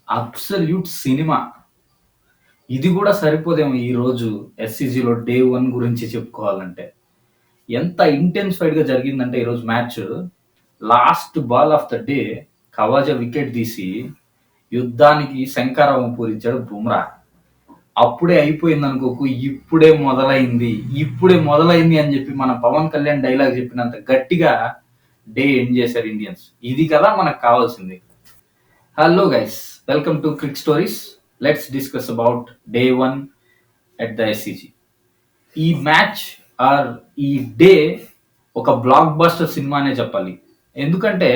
Absolute cinema. ఇది గూడా సరిపోదేమో ఈరోజు ఎస్‌సీజీలో డే 1 గురించి చెప్పుకోవాలంటే. ఎంత ఇంటెన్సిఫైడ్‌గా జరిగిందంటే ఈరోజు match, last ball of the day Khawaja wicket తీసి యుద్ధానికి శంఖారావం పూరించాడు బుమ్రా. అప్పుడే అయిపోయిందనుకోకు, ఇప్పుడే మొదలైంది అని జెప్పి మన పవన్ కళ్యాణ్ డైలాగ్ చెప్పినంత గట్టిగా డే ఎండ్ చేశారు ఇండియన్స్. ఇది కదా మనకు కావాల్సింది. Hello guys, welcome to Crick stories. Let's discuss about day 1 at the SCG. ఈ మ్యాచ్ ఆర్ ఈ డే ఒక బ్లాక్ బస్టర్ సినిమా అనే చెప్పాలి. ఎందుకంటే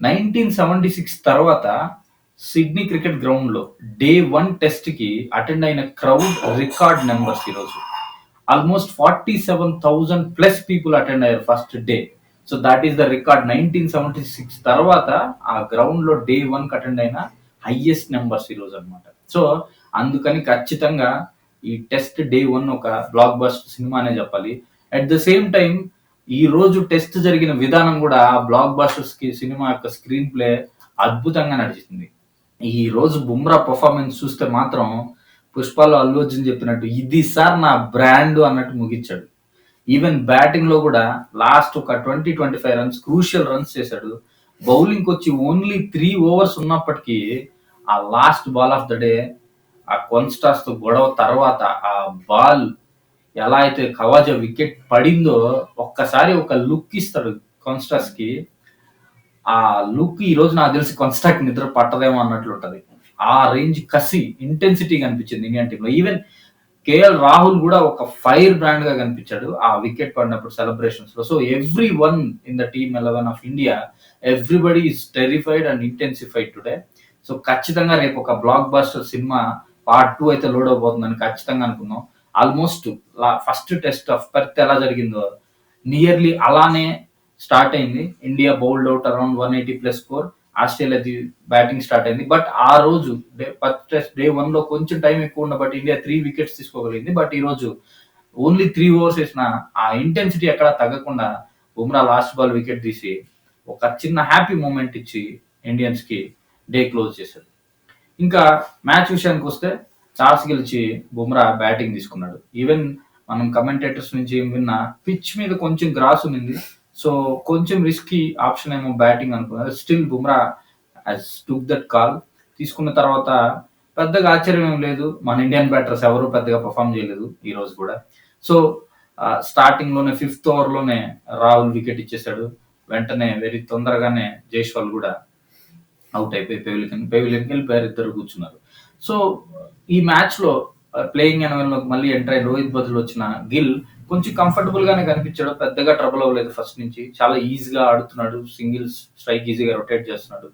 1976 తర్వాత సిడ్నీ క్రికెట్ గ్రౌండ్లో డే 1 టెస్ట్కి అటెండ్ అయిన క్రౌడ్ రికార్డ్ నెంబర్స్ ఈరోజు. ఆల్మోస్ట్ 47,000 ప్లస్ పీపుల్ అటెండ్ అయ్యారు first day. So that is the record. 1976 తర్వాత ఆ గ్రౌండ్లో డే 1 అటెండ్ అయిన హైయెస్ట్ నెంబర్స్ ఈరోజు అనమాట. సో అందుకని ఖచ్చితంగా ఈ టెస్ట్ డే 1 ఒక బ్లాక్ బస్టర్ సినిమా అనే చెప్పాలి. అట్ ద సేమ్ టైం ఈ రోజు టెస్ట్ జరిగిన విధానం కూడా బ్లాక్ బస్టర్స్ కి సినిమా యొక్క స్క్రీన్ ప్లే అద్భుతంగా నడిచింది. ఈ రోజు బుమ్రా పర్ఫార్మెన్స్ చూస్తే మాత్రం పుష్పాలో అల్లు అర్జున్ చెప్పినట్టు ఇది సార్ నా బ్రాండ్ అన్నట్టు ముగించాడు. ఈవెన్ బ్యాటింగ్ లో కూడా లాస్ట్ ఒక 20-25 రన్స్ క్రూషియల్ రన్స్ చేశాడు. బౌలింగ్ వచ్చి ఓన్లీ 3 ఓవర్స్ ఉన్నప్పటికీ ఆ last ball of the day ఆ కొన్స్టాస్ తో గొడవ తర్వాత ఆ బాల్ ఎలా అయితే ఖవాజా వికెట్ పడిందో ఒక్కసారి ఒక లుక్ ఇస్తాడు కాన్స్టాస్ కి. ఆ లుక్ ఈ రోజు నాకు తెలిసి కాన్స్టాక్ నిద్ర పట్టదేమో అన్నట్లు ఉంటది. ఆ రేంజ్ కసి ఇంటెన్సిటీ కనిపించింది ఇండియన్ టీమ్ లో. ఈవెన్ కేఎల్ రాహుల్ కూడా ఒక ఫైర్ బ్రాండ్ గా కనిపించాడు ఆ వికెట్ పడినప్పుడు సెలబ్రేషన్స్ లో. So every one in the team 11 of India, everybody is terrified and intensified today. So ఖచ్చితంగా రేపు ఒక బ్లాక్ బస్టర్ సినిమా పార్ట్ 2 అయితే లోడ్ అవబోతుందని ఖచ్చితంగా అనుకున్నాం. Almost first test of Perth ఎలా జరిగిందో నియర్లీ అలానే స్టార్ట్ అయింది. India bowled out around 180 plus score. ఆస్ట్రేలియాది బ్యాటింగ్ స్టార్ట్ అయింది. బట్ ఆ రోజు ఫస్ట్ టెస్ట్ డే 1 లో కొంచెం టైం ఎక్కువ ఉన్న బట్ ఇండియా 3 వికెట్స్ తీసుకోగలిగింది. బట్ ఈ రోజు ఓన్లీ 3 ఓవర్స్ వేసిన ఆ ఇంటెన్సిటీ ఎక్కడా తగ్గకుండా బుమ్రా లాస్ట్ బాల్ వికెట్ తీసి ఒక చిన్న హ్యాపీ మూమెంట్ ఇచ్చి ఇండియన్స్ కి డే క్లోజ్ చేశారు. ఇంకా మ్యాచ్ విషయానికి వస్తే టాస్ గెలిచి బుమ్రా బ్యాటింగ్ తీసుకున్నాడు. ఈవెన్ మనం కమెంటేటర్స్ నుంచి ఏం విన్నా పిచ్ మీద కొంచెం గ్రాస్ ఉంది, సో కొంచెం రిస్కీ ఆప్షన్ ఏమో బ్యాటింగ్ అనుకున్నారు. Still Bumrah took that call. తీసుకున్న తర్వాత పెద్దగా ఆశ్చర్యం ఏం లేదు, మన ఇండియన్ బ్యాటర్స్ ఎవరు పెద్దగా పర్ఫామ్ చేయలేదు ఈ రోజు కూడా. సో స్టార్టింగ్ లోనే 5th ఓవర్లోనే రాహుల్ వికెట్ ఇచ్చేశాడు. వెంటనే వెరీ తొందరగానే జైస్వాల్ కూడా అవుట్ అయిపోయి పెవిలియన్కి వెళ్ళిపోయారు, ఇద్దరు కూర్చున్నారు. సో ఈ మ్యాచ్ లో ప్లేయింగ్ ఎలెవెన్ లోకి మళ్ళీ ఎంటర్ అయిన రోహిత్ బదులు వచ్చిన గిల్ కొంచెం కంఫర్టబుల్ గానే కనిపించాడు. పెద్దగా ట్రబుల్ అవ్వలేదు ఫస్ట్ నుంచి, చాలా ఈజీగా ఆడుతున్నాడు. సింగిల్స్ స్ట్రైక్ ఈజీగా రొటేట్ చేస్తున్నాడు.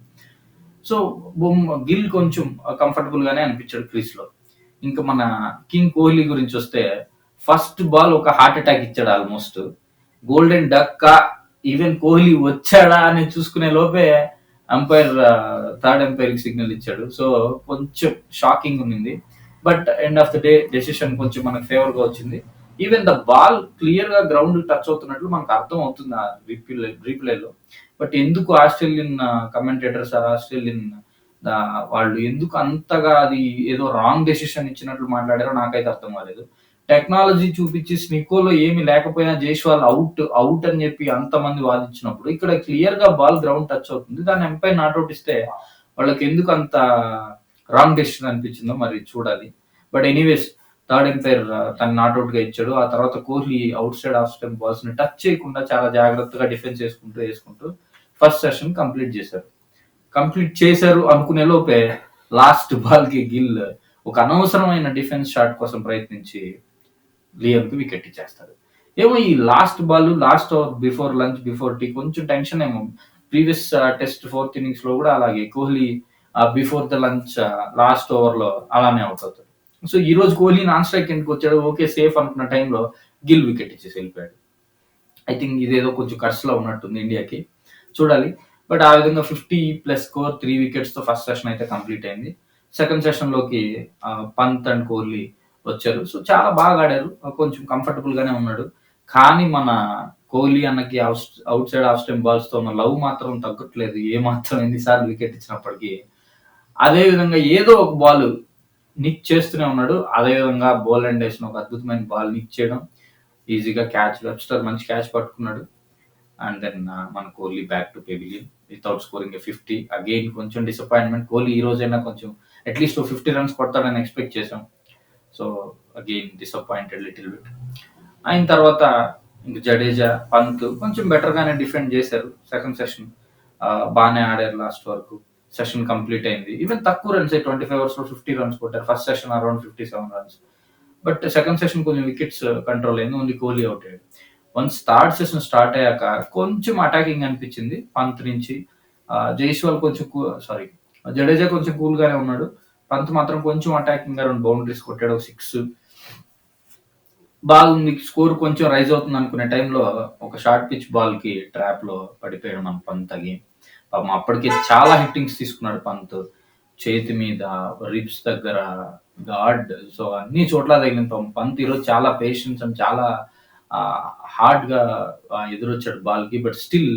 సో గిల్ కొంచెం కంఫర్టబుల్ గానే అనిపించాడు క్రీస్ లో. ఇంకా మన కింగ్ కోహ్లీ గురించి వస్తే ఫస్ట్ బాల్ ఒక హార్ట్ అటాక్ ఇచ్చాడు ఆల్మోస్ట్. గోల్డెన్ డక్కా ఈవెన్ కోహ్లీ వచ్చాడా అని చూసుకునే లోపే అంపైర్ థర్డ్ అంపైర్ కి సిగ్నల్ ఇచ్చాడు. సో కొంచెం షాకింగ్ ఉంది. But end of the day decision కొంచెం మనకు ఫేవర్ గా వచ్చింది. ఈవెన్ ద బాల్ క్లియర్ గా గ్రౌండ్ టచ్ అవుతున్నట్లు మనకు అర్థం అవుతుంది ఆ రీప్లేలో. బట్ ఎందుకు ఆస్ట్రేలియన్ కమెంటేటర్స్ ఆస్ట్రేలియన్ వాళ్ళు ఎందుకు అంతగా అది ఏదో రాంగ్ డెసిషన్ ఇచ్చినట్లు మాట్లాడారో నాకైతే అర్థం కాలేదు. టెక్నాలజీ చూపించి స్నికోలో ఏమి లేకపోయినా జైస్వాల్ అవుట్ అని చెప్పి అంతమంది వాదించినప్పుడు ఇక్కడ క్లియర్ గా బాల్ గ్రౌండ్ టచ్ అవుతుంది, దాన్ని ఎంపైర్ నాట్అవుట్ ఇస్తే వాళ్ళకి ఎందుకు అంత రాంగ్ డెసిషన్ అనిపించిందో మరి చూడాలి. బట్ ఎనీవేస్ థర్డ్ ఎంపైర్ తను నాట్అవుట్ గా ఇచ్చాడు. ఆ తర్వాత Kohli out side off stump balls ని టచ్ చేయకుండా చాలా జాగ్రత్తగా డిఫెన్స్ వేసుకుంటూ ఫస్ట్ సెషన్ కంప్లీట్ చేశారు అనుకునే లోపే లాస్ట్ బాల్ కి గిల్ ఒక అనవసరమైన డిఫెన్స్ షాట్ కోసం ప్రయత్నించి లియం కి వికెట్ ఇచ్చేస్తాడు. ఏమో ఈ last ball last over before lunch before tea కొంచెం టెన్షన్ ఏమో. ప్రీవియస్ టెస్ట్ 4th ఇన్నింగ్స్ లో కూడా అలాగే Kohli before the lunch last over లో అలానే అవుట్ అవుతాడు. సో ఈ రోజు కోహ్లీ నాన్ స్ట్రైక్ ఎందుకు వచ్చాడు, ఓకే సేఫ్ అనుకున్న టైంలో గిల్ వికెట్ ఇచ్చేసి వెళ్ళిపోయాడు. ఐ థింక్ ఇదేదో కొంచెం కర్స్ లో ఉన్నట్టుంది ఇండియాకి, చూడాలి. బట్ ఆ విధంగా 50 ప్లస్ స్కోర్ 3 వికెట్స్ తో ఫస్ట్ సెషన్ అయితే కంప్లీట్ అయింది. సెకండ్ సెషన్ లోకి పంత్ అండ్ కోహ్లీ వచ్చారు. సో చాలా బాగా ఆడారు, కొంచెం కంఫర్టబుల్ గానే ఉన్నాడు. కానీ మన కోహ్లీ అన్నకి out side off stump balls తో ఉన్న లవ్ మాత్రం తగ్గట్లేదు. ఏ మాత్రం ఎన్నిసార్లు వికెట్ ఇచ్చినప్పటికీ అదే విధంగా ఏదో ఒక బాల్ నిక్ చేస్తూనే ఉన్నాడు. అదే విధంగా బోలాండ్ వేసిన ఒక అద్భుతమైన బాల్ నిక్ చేయడం, ఈజీగా క్యాచ్ వెబ్స్టర్ మంచి క్యాచ్ పట్టుకున్నాడు. అండ్ దెన్ మన Kohli back to pavilion without scoring 50. Again కొంచెం డిసప్పాయింట్మెంట్. కోహ్లీ ఈ రోజైనా కొంచెం అట్లీస్ట్ 50 రన్స్ కొడతాడని ఎక్స్పెక్ట్ చేసాం. So again disappointed little bit. అయిన తర్వాత ఇంక జడేజా, పంత్ కొంచెం బెటర్గానే డిఫెండ్ చేశారు సెకండ్ సెషన్. బాగానే ఆడారు లాస్ట్ వరకు. సెషన్ కంప్లీట్ అయింది. ఈవెన్ తక్కువ రన్స్ 25 ఓవర్స్లో 50 రన్స్ కొట్టారు. First session around 57 runs. But second session కొంచెం వికెట్స్ కంట్రోల్ అయింది. ఓన్లీ కోహ్లీ అవుట్ అయ్యాడు. వన్స్ థర్డ్ సెషన్ స్టార్ట్ అయ్యాక కొంచెం అటాకింగ్ అనిపించింది పంత్ నుంచి. జైస్వాల్ కొంచెం జడేజా కొంచెం కూల్ గానే ఉన్నాడు. పంత్ మాత్రం కొంచెం అటాకింగ్ గా 2 బౌండరీస్ కొట్టాడు, ఒక 6. బాగుంది, స్కోర్ కొంచెం రైజ్ అవుతుంది అనుకునే టైంలో ఒక షార్ట్ పిచ్ బాల్ కి ట్రాప్ లో పడిపోయాడు మన పంత్. అగైన్ పాపం అప్పటికే చాలా హిట్టింగ్స్ తీసుకున్నాడు పంత్. చేతి మీద, రిబ్స్ దగ్గర, గాడ్, సో అన్ని చోట్ల తగిలింది పాపం. పంత్ ఈరోజు చాలా పేషెన్స్ అండ్ చాలా హార్డ్ గా ఎదురొచ్చాడు బాల్ కి. బట్ స్టిల్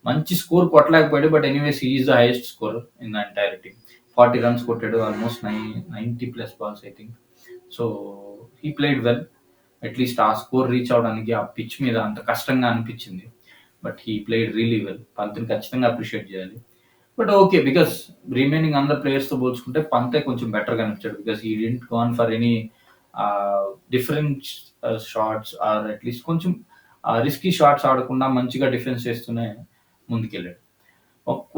మంచి స్కోర్ కొట్టలేకపోయాడు. But anyways is the highest score in the entire team. 40 runs కొట్టాడు, almost 90 plus balls I think. So he played well. At least ఆ స్కోర్ రీచ్ అవడానికి ఆ పిచ్ మీద అంత కష్టంగా అనిపించింది. But he played really well. పంత్ని ఖచ్చితంగా అప్రిషియేట్ చేయాలి. బట్ ఓకే, బికాస్ రిమైనింగ్ అందర్ ప్లేయర్స్ తో పోల్చుకుంటే పంతే కొంచెం బెటర్ గా అనిపించాడు. Because he didn't gone for any different shots or at least కొంచెం రిస్కీ షాట్స్ ఆడకుండా మంచిగా డిఫెన్స్ చేస్తూనే ముందుకెళ్ళాడు.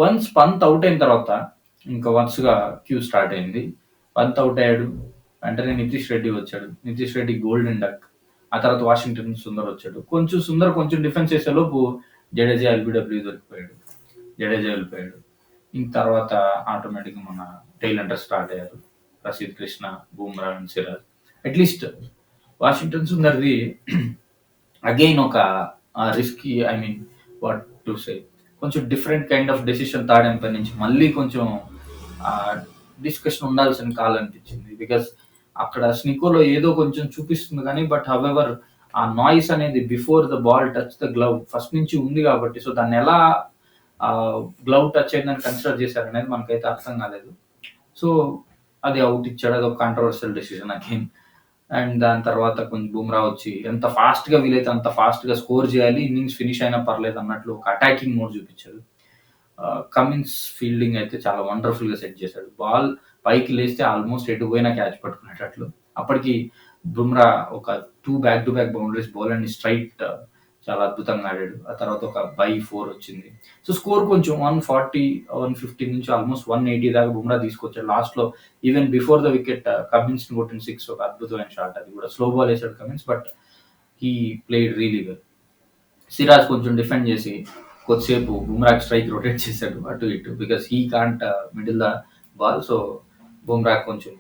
వన్స్ పంత్ అవుట్ అయిన తర్వాత ఇంకా వరుసగా క్యూ స్టార్ట్ అయింది. పంత్ అవుట్ అయ్యాడు, వెంటనే నితీష్ రెడ్డి వచ్చాడు. Nitish Reddy golden duck. ఆ తర్వాత వాషింగ్టన్ సుందర్ వచ్చాడు. సుందర్ కొంచెం డిఫెన్స్ చేసే లోపు జడేజా ఎల్బిడబ్ల్యూ దొరికిపోయాడు. జడేజా వెళ్ళిపోయాడు. ఇంక తర్వాత ఆటోమేటిక్గా మన టైల్ అండర్ స్టార్ట్ అయ్యారు. ప్రసిద్ధ్ కృష్ణ, బూమ్రా అండ్ సిరాజ్. అట్లీస్ట్ వాషింగ్టన్ సుందర్ది అగైన్ ఒక risky, I mean what to say, కొంచెం different kind of decision third umpire నుంచి మళ్ళీ కొంచెం డిస్కషన్ ఉండాల్సిన కాల్ అనిపించింది. బికాస్ అక్కడ స్నికోలో ఏదో కొంచెం చూపిస్తుంది కానీ బట్ హవెవర్ ఆ నాయిస్ అనేది before the ball touch the glove first నుంచి ఉంది కాబట్టి సో దాన్ని ఎలా గ్లవ్ టచ్ అయిందని కన్సిడర్ చేశారనేది మనకైతే అర్థం కాలేదు. సో అది అవుట్ ఇచ్చాడు. అది ఒక కాంట్రవర్షియల్ డెసిషన్ అగైన్. అండ్ దాని తర్వాత కొంచెం బుమ్రా వచ్చి ఎంత ఫాస్ట్ గా వీలైతే అంత ఫాస్ట్ గా స్కోర్ చేయాలి, ఇన్నింగ్స్ ఫినిష్ అయినా పర్లేదు అన్నట్లు ఒక అటాకింగ్ మోడ్ చూపించాడు. కమిన్స్ ఫీల్డింగ్ అయితే చాలా వండర్ఫుల్ గా సెట్ చేశాడు. బాల్ పైకి లేస్తే ఆల్మోస్ట్ ఎటు పోయినా క్యాచ్ పట్టుకునేటట్లు. అప్పటికి బుమ్రా ఒక 2 back to back boundaries ball and straight చాలా అద్భుతంగా ఆడాడు. ఆ తర్వాత ఒక బై 4 వచ్చింది. సో స్కోర్ కొంచెం 140, 150 నుంచి ఆల్మోస్ట్ 180 దాకా బుమ్రా తీసుకొచ్చాడు. లాస్ట్ లో even before the wicket Cummins ని కొట్టిన 6 ఒక అద్భుతమైన షాట్. అది కూడా స్లో బాల్ వేసాడు Cummins, but he played really well. Siraj కొంచెం డిఫెండ్ చేసి కొద్దిసేపు బుమ్రాకి స్ట్రైక్ రొటేట్ చేశాడు అటు ఇటు. Because he can't middle the ball. So Bumrah కొంచెం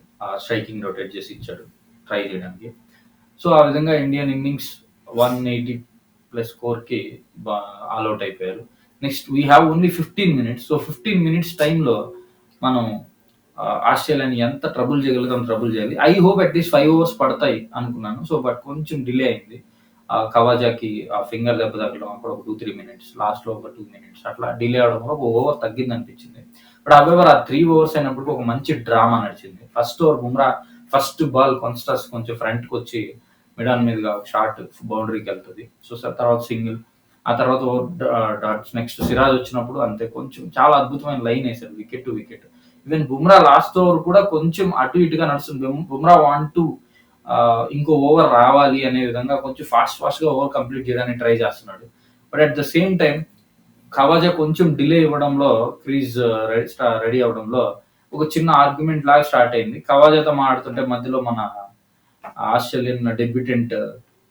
స్ట్రైకింగ్ రొటేట్ చేసి ఇచ్చాడు ట్రై చేయడానికి. సో ఆ విధంగా ఇండియన్ ఇన్నింగ్స్ 180 ప్లస్ స్కోర్కి ఆల్అౌట్ అయిపోయారు. Next we have only 15 minutes. So 15 minutes టైంలో మనం ఆస్ట్రేలియాని ఎంత ట్రబుల్ చేయగలుగుతాం ట్రబుల్ చేయాలి. ఐ హోప్ అట్లీస్ట్ 5 ఓవర్స్ పడతాయి అనుకున్నాను. సో బట్ కొంచెం డిలే అయింది. కవాజాకి ఆ ఫింగర్ దెబ్బ తగ్గడం అక్కడ ఒక 2-3 మినిట్స్, లాస్ట్ లో ఒక 2 మినిట్స్ అట్లా డిలే అవడం వల్ల ఒక ఓవర్ తగ్గింది అనిపించింది. బట్ అవెవర్ ఆ 3 ఓవర్స్ అయినప్పుడు ఒక మంచి డ్రామా నడిచింది. First over Bumrah first ball కాన్స్టాస్ కొంచెం ఫ్రంట్ కి వచ్చి మిడాన్ మీదుగా షార్ట్ బౌండరీకి వెళ్తుంది. సో తర్వాత సింగిల్, ఆ తర్వాత డాట్స్. నెక్స్ట్ సిరాజ్ వచ్చినప్పుడు అంతే, కొంచెం చాలా అద్భుతమైన లైన్ వేశారు wicket to wicket. Even Bumrah last over కూడా కొంచెం అటు ఇటుగా నడుస్తుంది. బుమ్రా వాంట్ టు ఇంకో ఓవర్ రావాలి అనే విధంగా కొంచెం ఫాస్ట్ గా ఓవర్ కంప్లీట్ చేయడానికి ట్రై చేస్తున్నాడు. But at the same time Khawaja కొంచెం డిలే ఇవ్వడంలో, క్రీజ్ రెడీ అవడంలో ఒక చిన్న ఆర్గ్యుమెంట్ లాగా స్టార్ట్ అయింది. ఖవాజాతో మాట్లాడుతుంటే మధ్యలో మన ఆస్ట్రేలియన్ డెబ్యూటెంట్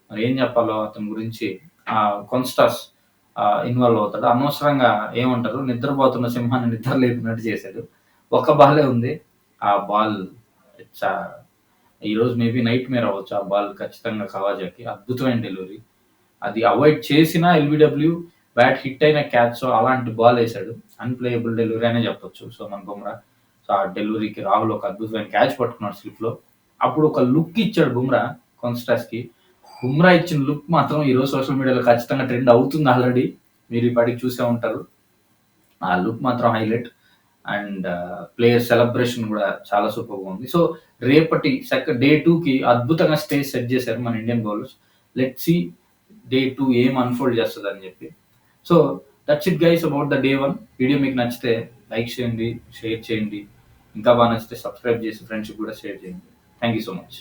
మరి ఏం చెప్పాలో అతని గురించి కాన్స్టాస్ ఇన్వాల్వ్ అవుతాడు. అనవసరంగా ఏమంటారు, నిద్రపోతున్న సింహాన్ని నిద్ర లేపినట్టు చేశాడు. ఒక బాలే ఉంది. ఆ బాల్ ఈరోజు మేబీ నైట్ మేర్ అవ్వచ్చు. ఆ బాల్ ఖచ్చితంగా ఖవాజాకి అద్భుతమైన డెలివరీ. అది అవాయిడ్ చేసిన ఎల్బిడబ్ల్యూ బ్యాట్ హిట్ అయిన క్యాచ్, అలాంటి బాల్ వేశాడు. అన్ప్లేయబుల్ డెలివరీ అనే చెప్పొచ్చు. సో మన బుమ్రా, సో ఆ డెలివరీకి రాహుల్ ఒక అద్భుతమైన క్యాచ్ పట్టుకున్నాడు స్లిప్ లో. అప్పుడు ఒక లుక్ ఇచ్చాడు బుమ్రా కాన్స్టాస్ కి. బుమ్రా ఇచ్చిన లుక్ మాత్రం ఈరోజు సోషల్ మీడియాలో ఖచ్చితంగా ట్రెండ్ అవుతుంది. ఆల్రెడీ మీరు ఇప్పటికి చూసే ఉంటారు. ఆ లుక్ మాత్రం హైలైట్. అండ్ ప్లేయర్ సెలబ్రేషన్ కూడా చాలా సూపర్‌గా ఉంది. సో, రేపటి డే 2కి అద్భుతంగా స్టేజ్ సెట్ చేశారు మన Indian bowlers. Let's see day 2 ఏం అన్‌ఫోల్డ్ చేస్తదని చెప్పి. So, that's it guys about the day 1. Video మీకు నచ్చితే లైక్ చేయండి, షేర్ చేయండి. ఇంకా బాగా నచ్చితే సబ్స్క్రైబ్ చేసి ఫ్రెండ్స్‌కి కూడా షేర్ చేయండి. Thank you so much.